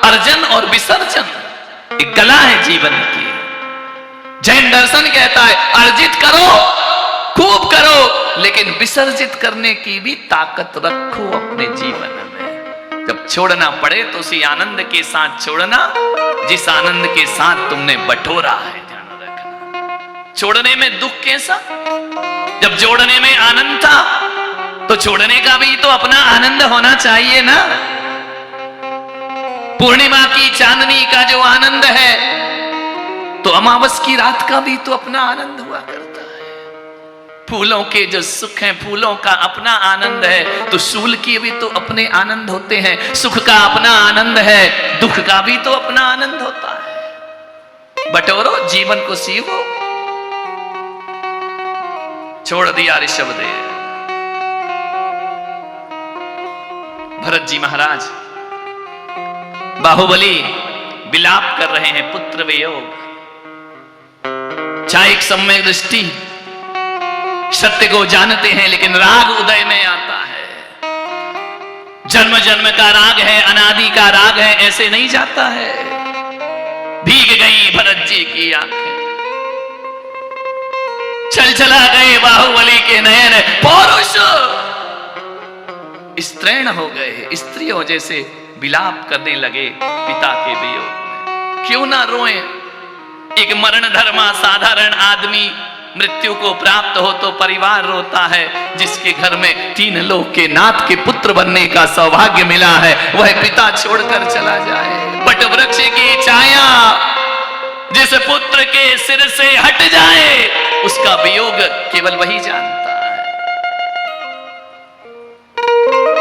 अर्जन और विसर्जन एक कला है जीवन की। जैन दर्शन कहता है अर्जित करो, खूब करो, लेकिन विसर्जित करने की भी ताकत रखो अपने जीवन में। जब छोड़ना पड़े तो उसी आनंद के साथ छोड़ना जिस आनंद के साथ तुमने बटोरा है। ध्यान रखना, छोड़ने में दुख कैसा, जब जोड़ने में आनंद था तो छोड़ने का भी तो अपना आनंद होना चाहिए ना। पूर्णिमा की चांदनी का जो आनंद है तो अमावस की रात का भी तो अपना आनंद हुआ करता है। फूलों के जो सुख हैं, फूलों का अपना आनंद है, तो शूल के भी तो अपने आनंद होते हैं। सुख का अपना आनंद है, दुख का भी तो अपना आनंद होता है। बटोरो, जीवन को सीवो। छोड़ दिया ऋषभदेव। भरत जी महाराज बाहुबली विलाप कर रहे हैं पुत्र वियोग। चाहे समय दृष्टि सत्य को जानते हैं, लेकिन राग उदय में आता है। जन्म जन्म का राग है, अनादि का राग है, ऐसे नहीं जाता है। भीग गई भरत जी की आंखें, चल चला गए बाहुबली के नयन। पौरुष स्त्रैण हो गए, स्त्रियों जैसे विलाप करने लगे पिता के वियोग में। क्यों ना रोएं? एक मरण धर्मा साधारण आदमी मृत्यु को प्राप्त हो तो परिवार रोता है। जिसके घर में 3 लोक के नाथ के पुत्र बनने का सौभाग्य मिला है, वह पिता छोड़कर चला जाए। बट वृक्ष की छाया जिस पुत्र के सिर से हट जाए, उसका वियोग केवल वही जानता है।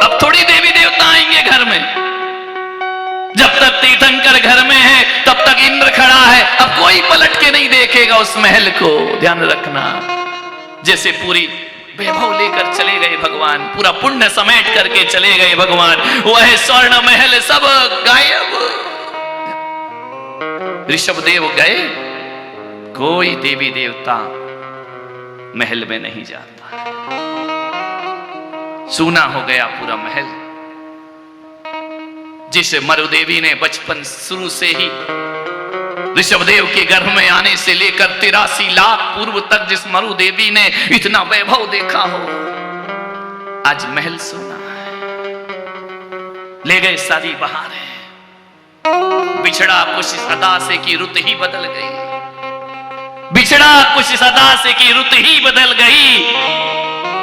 अब थोड़ी देवी देवता आएंगे घर में। जब तक तीर्थंकर घर में है तब तक इंद्र खड़ा है। अब कोई पलट के नहीं देखेगा उस महल को। ध्यान रखना, जैसे पूरी वैभव लेकर चले गए भगवान, पूरा पुण्य समेट करके चले गए भगवान, वह स्वर्ण महल सब गायब। ऋषभदेव गए, कोई देवी देवता महल में नहीं जाता। सूना हो गया पूरा महल। जिसे मरुदेवी ने बचपन शुरू से ही ऋषभदेव के गर्भ में आने से लेकर 83 लाख पूर्व तक जिस मरुदेवी ने इतना वैभव देखा हो, आज महल सोना है। ले गए सारी बहारें, बिछड़ा कुछ सदा से की रुत ही बदल गई। बिछड़ा कुछ सदा से की रुत ही बदल गई।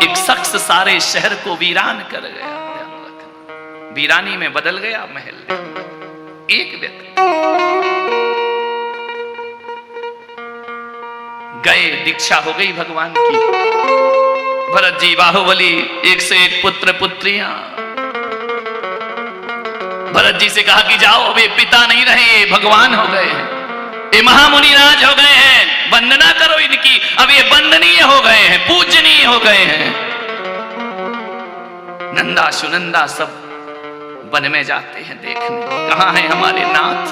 एक शख्स सारे शहर को वीरान कर गया। वीरानी में बदल गया महल। एक व्यक्ति गए, दीक्षा हो गई भगवान की। भरत जी बाहुबली, एक से एक पुत्र पुत्रियां। भरत जी से कहा कि जाओ, अब ये पिता नहीं रहे, भगवान हो गए हैं, ये महामुनि राज हो गए हैं, वंदना करो इनकी। अब ये वंदनीय हो गए हैं, पूजनीय हो गए हैं। नंदा सुनंदा सब वन में जाते हैं देखने, कहां है हमारे नाथ,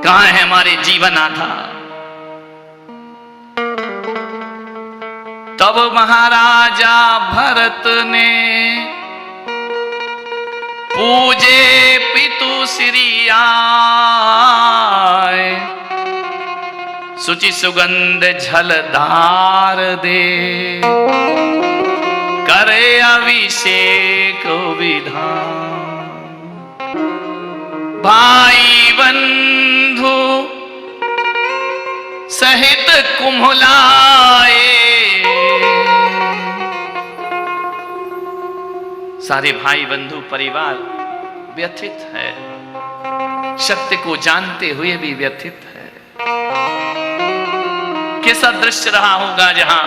कहां है हमारे जीवन आधार। तब महाराजा भरत ने पूजे पितु श्री आए, सुचि सुगंध झलधार दे, करे अभिषेक विधान। भाई बंधु सहित कुम्हलाए, सारे भाई बंधु परिवार व्यथित है, सत्य को जानते हुए भी व्यथित है। कैसा दृश्य रहा होगा जहां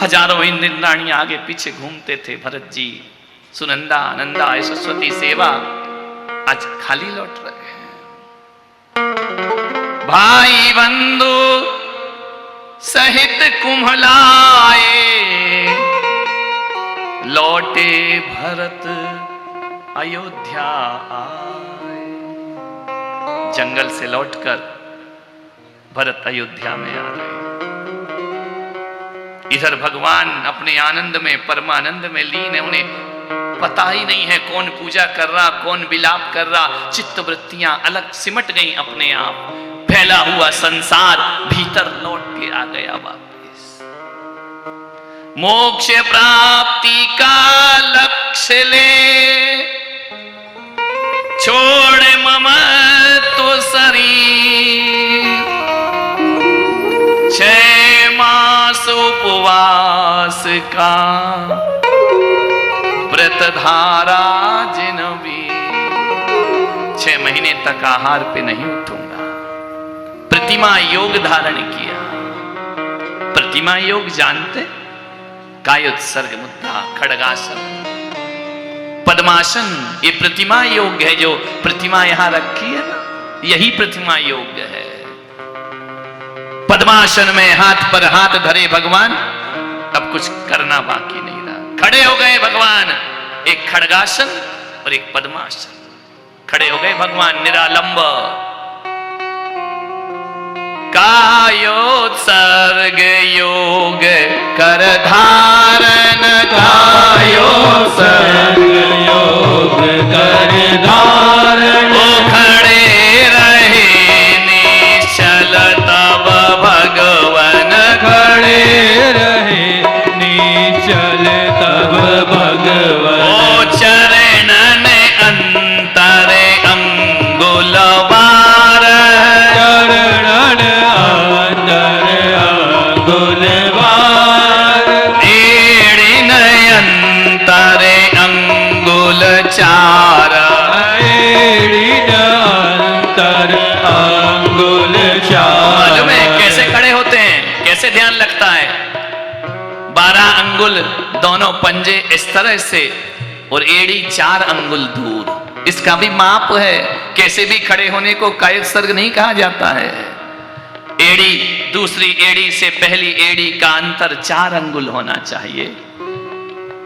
हजारों इंद्राणी आगे पीछे घूमते थे। भरत जी सुनंदा नंदा सरस्वती सेवा आज खाली लौट रहे हैं। भाई बंधु सहित कुम्हलाए, लौटे भरत अयोध्या आए। जंगल से लौटकर भरत अयोध्या में आ रहे। इधर भगवान अपने आनंद में परमानंद में लीन है। उन्हें पता ही नहीं है कौन पूजा कर रहा, कौन विलाप कर रहा। चित्त वृत्तियां अलग सिमट गई अपने आप। फैला हुआ संसार भीतर लौट के आ गया वापस। मोक्ष प्राप्ति का लक्ष्य ले, छोड़ ममत्व शरीर, 6 मास उपवास का व्रत धारा जिन भी। 6 महीने तक आहार पे नहीं उठूंगा। प्रतिमा योग धारण किया। प्रतिमा योग जानते? कायोत्सर्ग मुद्रा, खड्गासन, पद्मासन, ये प्रतिमा योग है। जो प्रतिमा यहां रखी है ना, यही प्रतिमा योग है। पद्मासन में हाथ पर हाथ धरे भगवान, अब कुछ करना बाकी नहीं रहा। खड़े हो गए भगवान, एक खड्गासन और एक पद्मासन। खड़े हो गए भगवान निरालंब। कायोत्सर्ग योग कर धारण, कायोत्सर्ग योग कर धारण। ओ खड़े रहे निश्चल तब भगवन, खड़े रहे निश्चल तब भगवन। ओ चरणन अंतरे अंगुलवार, चरणन अंतरे अंगुलवार। एड़िन अंतरे अंगुल चार, एड़िन अंतर अंगुल चार। मालूम है कैसे खड़े होते हैं, कैसे ध्यान लगता है? 12 अंगुल दोनों पंजे इस तरह से, और एड़ी 4 अंगुल दूर। इसका भी माप है। कैसे भी खड़े होने को कायोत्सर्ग नहीं कहा जाता है। एड़ी दूसरी एड़ी से पहली एड़ी का अंतर 4 अंगुल होना चाहिए,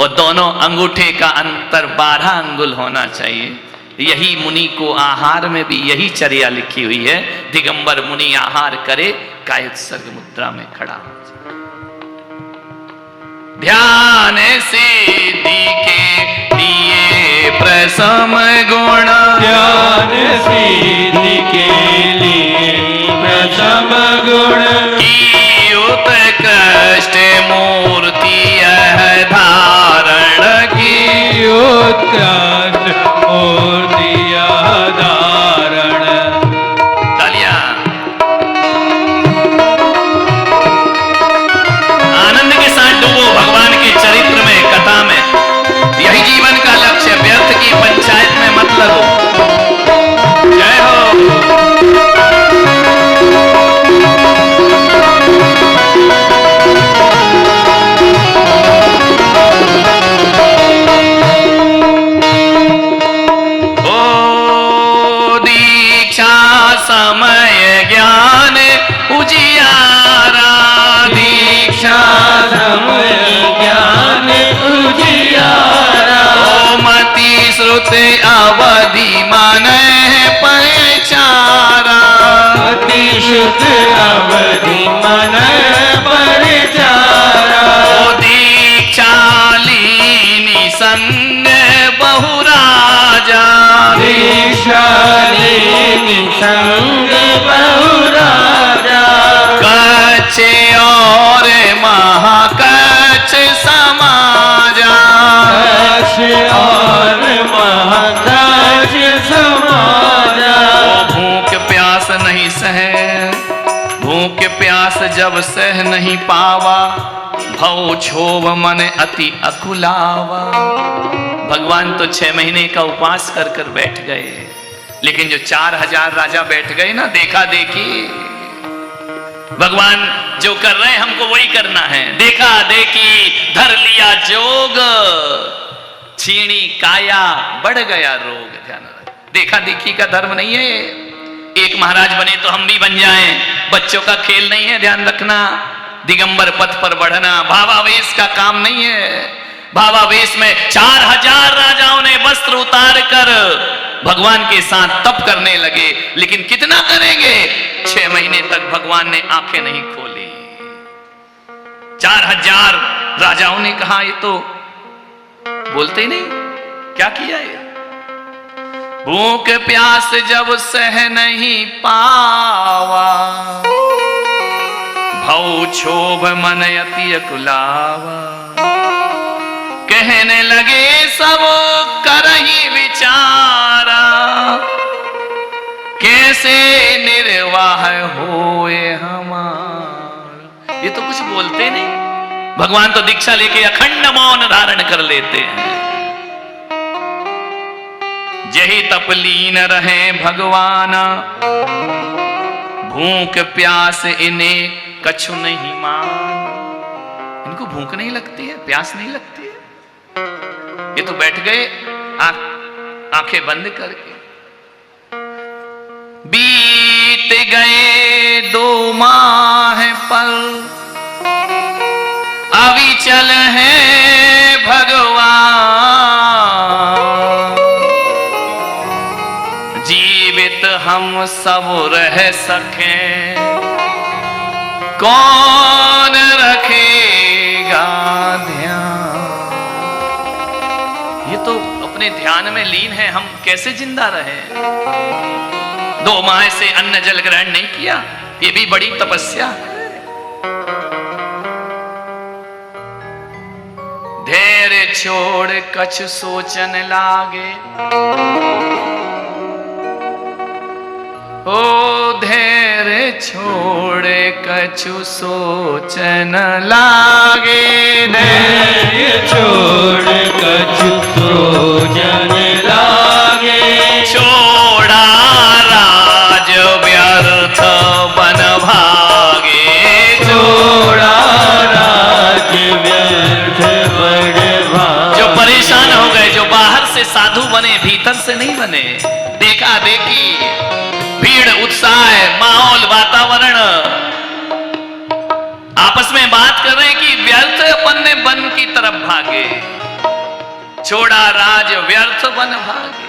और दोनों अंगूठे का अंतर 12 अंगुल होना चाहिए। यही मुनि को आहार में भी यही चर्या लिखी हुई है। दिगंबर मुनि आहार करे, कायोत्सर्ग मुद्रा में खड़ा। ध्यान सिद्धि के दिए प्रसम गुण, ध्यान सिद्धि के लिए प्रसम गुण। कियुत कष्ट मूर्ति यह धारण, कियुत कष्ट मूर्ति यह धारण। तालियां। आनंद के साथ डूबो भगवान के चरित्र में, कथा में। यही जीवन का लक्ष्य। व्यर्थ की पंचायत में मत लगो। जय हो। ओ दीक्षा समय ज्ञान उजियारा, दीक्षा समय ज्ञान उजियारा। मति श्रुति अवधि मन परिचारा, मति श्रुति अवधि मन परिचारा। दीक्षा लीनी संग बहुराजा, दीक्षा लीनी संग बहुराजा। कच्छ और महाकच्छ समाजा, कच्छ और महाकच्छ समाजा। भूख प्यास नहीं सहे, भूख प्यास जब सह नहीं पावा, भव क्षोभ मन अति अकुलावा। भगवान तो 6 महीने का उपवास कर कर बैठ गए, लेकिन जो 4000 राजा बैठ गए ना, देखा देखी। भगवान जो कर रहे हैं हमको वही करना है। देखा देखी धर लिया जोग, छीणी काया बढ़ गया रोग। ध्यान, देखा देखी का धर्म नहीं है। एक महाराज बने तो हम भी बन जाएं। बच्चों का खेल नहीं है, ध्यान रखना। दिगंबर पथ पर बढ़ना भावावेश का काम नहीं है। भावावेश में 4000 राजाओं ने वस्त्र उतार कर भगवान के साथ तप करने लगे, लेकिन कितना करेंगे? 6 महीने तक भगवान ने आंखें नहीं खोली। 4000 राजाओं ने कहा ये तो बोलते ही नहीं, क्या किया ये? भूख प्यास जब सह नहीं पावा, भव क्षोभ मन अति अकुलावा। कहने लगे सब करही विचारा, कैसे निर्वाह होए हमारा। ये तो कुछ बोलते नहीं, भगवान तो दीक्षा लेके अखंड मौन धारण कर लेते हैं। यही तपलीन रहे भगवान, भूख प्यास इन्हें कछु नहीं मान। इनको भूख नहीं लगती है, प्यास नहीं लगती है, ये तो बैठ गए आंखें बंद करके। बीत गए 2 माह पर, अविचल है भगवान। जीवित हम सब रह सके, कौन रखेगा ध्यान। ये तो अपने ध्यान में लीन है, हम कैसे जिंदा रहे। 2 माह से अन्न जल ग्रहण नहीं किया, ये भी बड़ी तपस्या है। धैर्य छोड़ कछ सोचन लागे, ओ धैर्य छोड़ कछु सोचन लागे। धैर्य छोड़ कछु सोचन लागे, छोड़ा राज व्यर्थ बन भागे। छोड़ा राज व्यर्थ बन भागे। जो परेशान हो गए, जो बाहर से साधु बने, भीतर से नहीं बने। देखा देखी, भीड़, उत्साह, माहौल, वातावरण, आपस में बात कर रहे हैं कि व्यर्थ अपन बन की तरफ भागे। छोड़ा राज व्यर्थ बन भागे।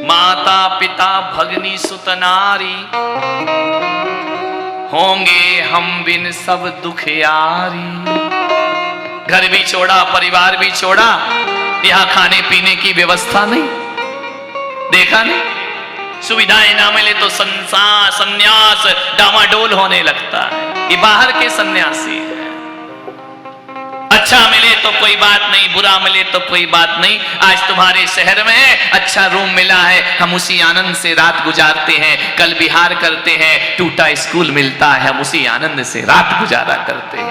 माता पिता भगनी सुत नारी, होंगे हम बिन सब दुखियारी। घर भी छोड़ा, परिवार भी छोड़ा, यहां खाने पीने की व्यवस्था नहीं। देखा नहीं, सुविधाएं ना मिले तो संसार संन्यास डामाडोल होने लगता है। ये बाहर के सन्यासी है। अच्छा मिले तो कोई बात नहीं, बुरा मिले तो कोई बात नहीं। आज तुम्हारे शहर में अच्छा रूम मिला है, हम उसी आनंद से रात गुजारते हैं। कल बिहार करते हैं, टूटा स्कूल मिलता है, हम उसी आनंद से रात गुजारा करते हैं।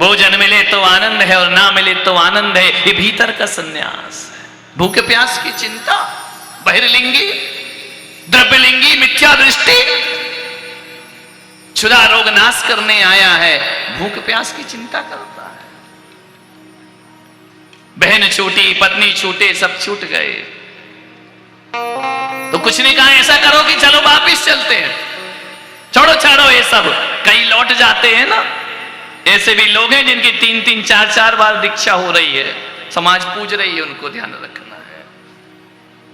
भोजन मिले तो आनंद है और ना मिले तो आनंद है। ये भीतर का सन्यास है। भूख प्यास की चिंता, बहिर्लिंगी, द्रव्यलिंगी मिथ्या दृष्टि, क्षुधा रोग नाश करने आया है, भूख प्यास की चिंता करता है। बहन छूटी, पत्नी छूटे, सब छूट गए तो कुछ नहीं कहा, ऐसा करो कि चलो वापिस चलते हैं, छोड़ो छाड़ो ये सब। कई लौट जाते हैं ना, ऐसे भी लोग हैं जिनकी 3-3, 4-4 बार दीक्षा हो रही है, समाज पूज रही है, उनको ध्यान रखना है।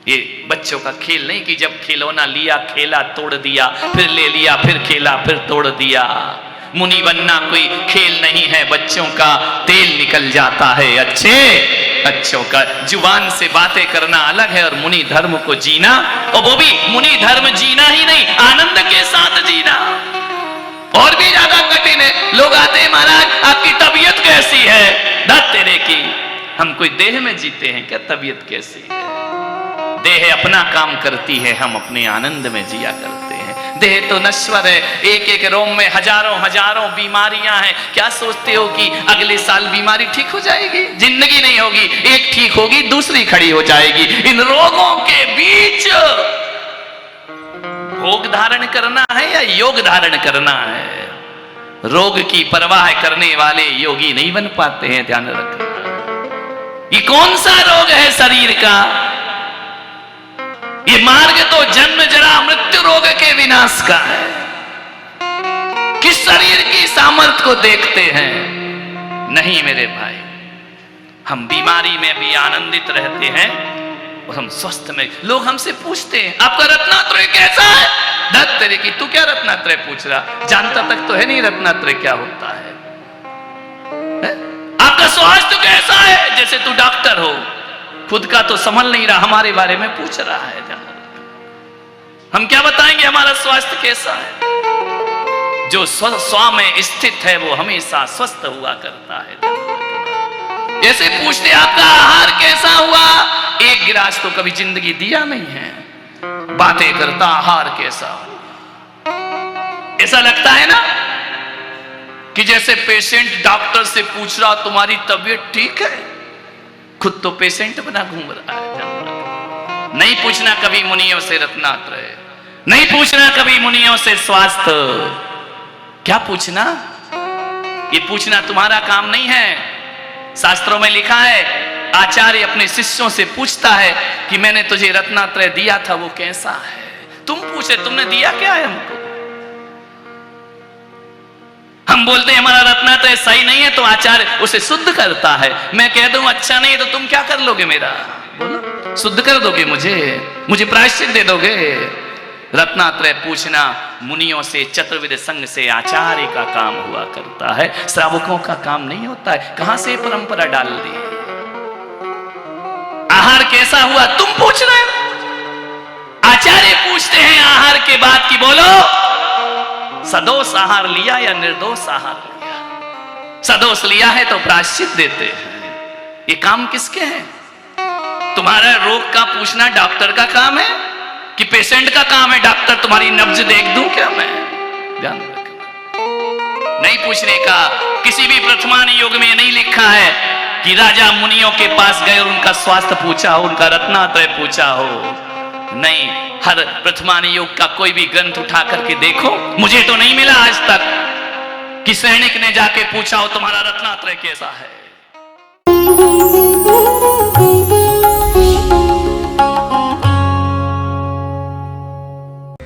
ये बच्चों का खेल नहीं कि जब खिलौना लिया, खेला, तोड़ दिया, फिर ले लिया, फिर खेला, फिर तोड़ दिया। मुनि बनना कोई खेल नहीं है, बच्चों का तेल निकल जाता है। अच्छों का जुबान से बातें करना अलग है और मुनि धर्म को जीना, और वो भी मुनि धर्म जीना ही नहीं, आनंद के साथ जीना और भी ज्यादा कठिन है। लोग आते हैं, महाराज आपकी तबीयत कैसी है? धत तेरे की, हम कोई देह में जीते हैं क्या? तबीयत कैसी है? देह अपना काम करती है, हम अपने आनंद में जिया करते हैं। देह तो नश्वर है, एक एक रोम में हजारों बीमारियां हैं। क्या सोचते हो कि अगले साल बीमारी ठीक हो जाएगी? जिंदगी नहीं होगी, एक ठीक होगी दूसरी खड़ी हो जाएगी। इन रोगों के बीच भोग धारण करना है या योग धारण करना है? रोग की परवाह करने वाले योगी नहीं बन पाते हैं, ध्यान रखना। ये कौन सा रोग है शरीर का? ये मार्ग तो जन्म जरा मृत्यु रोग के विनाश का है। किस शरीर की सामर्थ्य को देखते हैं? नहीं मेरे भाई, हम बीमारी में भी आनंदित रहते हैं और हम स्वस्थ में। लोग हमसे पूछते हैं आपका रत्नात्रय कैसा है? धत तेरे की, तू क्या रत्नात्रय पूछ रहा? जानता तक तो है नहीं रत्नात्रय क्या होता है? आप आपका स्वास्थ्य कैसा है? जैसे तू डॉक्टर हो, खुद का तो संभल नहीं रहा, हमारे बारे में पूछ रहा है। हम क्या बताएंगे हमारा स्वास्थ्य कैसा है? जो स्व में स्थित है वो हमेशा स्वस्थ हुआ करता है। जैसे पूछते आपका आहार कैसा हुआ, एक गिलास तो कभी जिंदगी दिया नहीं है, बातें करता आहार कैसा हुआ। ऐसा लगता है ना कि जैसे पेशेंट डॉक्टर से पूछ रहा तुम्हारी तबीयत ठीक है, खुद तो पेशेंट बना घूम रहा है। नहीं पूछना कभी मुनियों से रत्नात्रय, नहीं पूछना कभी मुनियों से स्वास्थ्य। क्या पूछना? ये पूछना तुम्हारा काम नहीं है। शास्त्रों में लिखा है, आचार्य अपने शिष्यों से पूछता है कि मैंने तुझे रत्नात्रय दिया था वो कैसा है। तुम पूछे तुमने दिया क्या है हमको? हम बोलते हैं हमारा रत्नात्रय सही नहीं है तो आचार्य उसे शुद्ध करता है। मैं कह दूं अच्छा नहीं है तो तुम क्या कर लोगे मेरा? बोलो, शुद्ध कर दोगे मुझे प्रायश्चित दे दोगे? रत्नात्रय पूछना मुनियों से, चतुर्विद संघ से आचार्य का काम हुआ करता है, श्रावकों का काम नहीं होता है। कहां से परंपरा डाल दी? आहार कैसा हुआ तुम पूछ रहे हो? आचार्य पूछते हैं आहार के बाद की बोलो सदोष आहार लिया या निर्दोष आहार लिया? सदोष लिया है तो प्रायश्चित देते हैं। ये काम किसके हैं? तुम्हारा रोग का पूछना डॉक्टर का काम है कि पेशेंट का काम है? डॉक्टर तुम्हारी नब्ज देख दूं क्या मैं? ध्यान रखना, नहीं पूछने का। किसी भी प्रथमान युग में नहीं लिखा है कि राजा मुनियों के पास गए और उनका स्वास्थ्य पूछा हो, उनका रत्नात्रय पूछा हो। नहीं, हर प्रथमान युग का कोई भी ग्रंथ उठा करके देखो, मुझे तो नहीं मिला आज तक कि सैनिक ने जाके पूछा हो तुम्हारा रत्नात्रय कैसा है।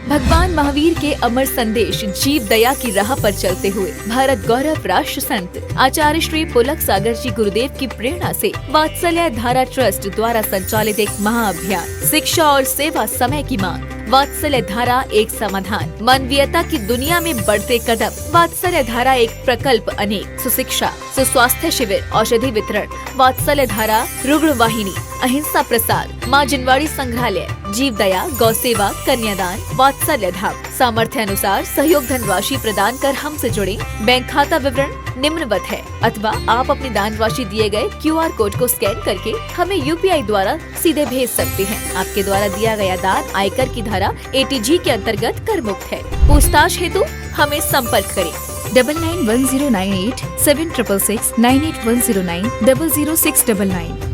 भगवान महावीर के अमर संदेश जीव दया की राह पर चलते हुए भारत गौरव राष्ट्र संत आचार्य श्री पुलक सागर जी गुरुदेव की प्रेरणा से वात्सल्य धारा ट्रस्ट द्वारा संचालित एक महाअभियान शिक्षा और सेवा समय की मांग। वात्सल्य धारा एक समाधान, मानवीयता की दुनिया में बढ़ते कदम। वात्सल्य धारा एक प्रकल्प अनेक, सुशिक्षा, सुस्वास्थ्य शिविर, औषधि वितरण, वात्सल्य धारा रुग्ण वाहिनी, अहिंसा प्रसाद, माँ जिनवाड़ी संग्रहालय, जीव दया, गौ सेवा, कन्यादान, वात्सल्य धाम। सामर्थ्य अनुसार सहयोग धनराशि प्रदान कर हमसे जुड़े। बैंक खाता विवरण निम्नवत है, अथवा आप अपनी दान राशि दिए गए QR कोड को स्कैन करके हमें UPI द्वारा सीधे भेज सकते हैं। आपके द्वारा दिया गया दान आयकर की धारा ATG के अंतर्गत कर मुक्त है। पूछताछ हेतु हमें संपर्क करें 991098 7666 98109 00699।